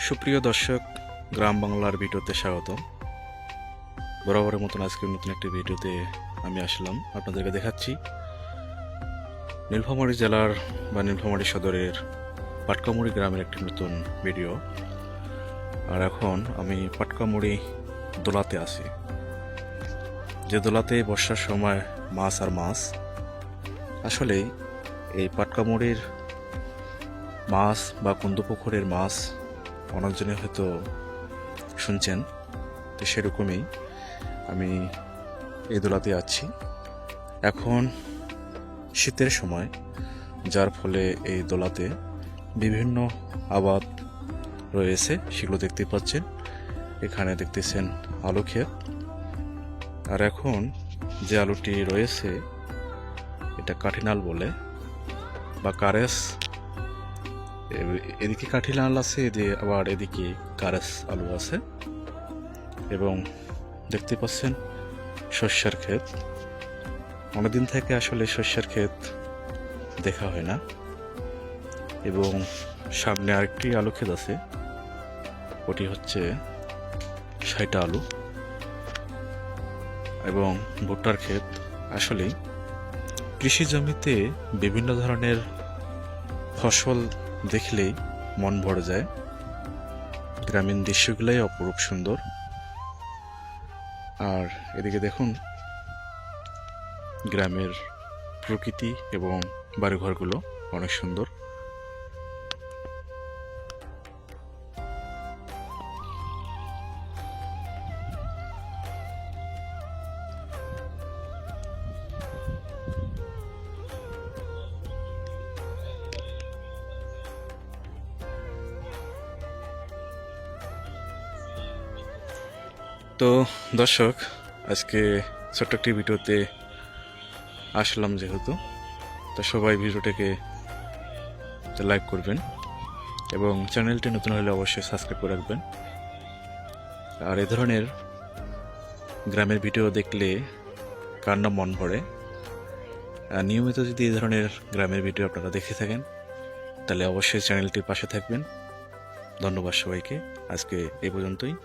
সুপ্রিয় দর্শক, গ্রাম বাংলার ভিডিওতে স্বাগত। বরাবরের মতন আজকে নতুন একটি ভিডিওতে আমি আসলাম, আপনাদেরকে দেখাচ্ছি নীলফামারী জেলার বা নীলফামারী সদরের পাটকামুড়ি গ্রামের একটি নতুন ভিডিও। আর এখন আমি পাটকামুড়ি দোলাতে আছি, যে দোলাতে বর্ষার সময় মাছ আর মাছ। আসলে এই পাটকামুড়ির মাছ বা কুন্দপুকুরের মাছ অনেকজনে হয়তো শুনছেন, তো সেরকমই আমি এই দোলাতে আছি এখন শীতের সময়, যার ফলে এই দোলাতে বিভিন্ন আবাদ রয়েছে, সেগুলো দেখতে পাচ্ছেন। এখানে দেখতেছেন আলু ক্ষেত, আর এখন যে আলুটি রয়েছে এটা কাঠিনাল বলে বা কারেস। এদিকে কাঠিনাল আছে, আবার এদিকে কারেস আলু আছে, এবং দেখতে পাচ্ছেন শস্যের ক্ষেত। অনেকদিন থেকে আসলে শস্যের ক্ষেত দেখা হয় না, এবং সামনে আরেকটি আলু ক্ষেত আছে, ওটি হচ্ছে ৬০টা আলু এবং ভুট্টার ক্ষেত। আসলে কৃষি জমিতে বিভিন্ন ধরনের ফসল দেখলেই মন ভরে যায়। গ্রামীণ দৃশ্যগুলাই অপরূপ সুন্দর। আর এদিকে দেখুন গ্রামের প্রকৃতি এবং বাড়িঘরগুলো অনেক সুন্দর। তো দর্শক, আজকে ছোট্ট একটি ভিডিওতে আসলাম যেহেতু, তো সবাই ভিডিওটাকে লাইক করবেন এবং চ্যানেলটি নতুন হলে অবশ্যই সাবস্ক্রাইব করে রাখবেন। আর এ ধরনের গ্রামের ভিডিও দেখলে কার না মন ভরে। নিয়মিত যদি এই ধরনের গ্রামের ভিডিও আপনারা দেখে থাকেন, তাহলে অবশ্যই চ্যানেলটির পাশে থাকবেন। ধন্যবাদ সবাইকে। আজকে এই পর্যন্তই।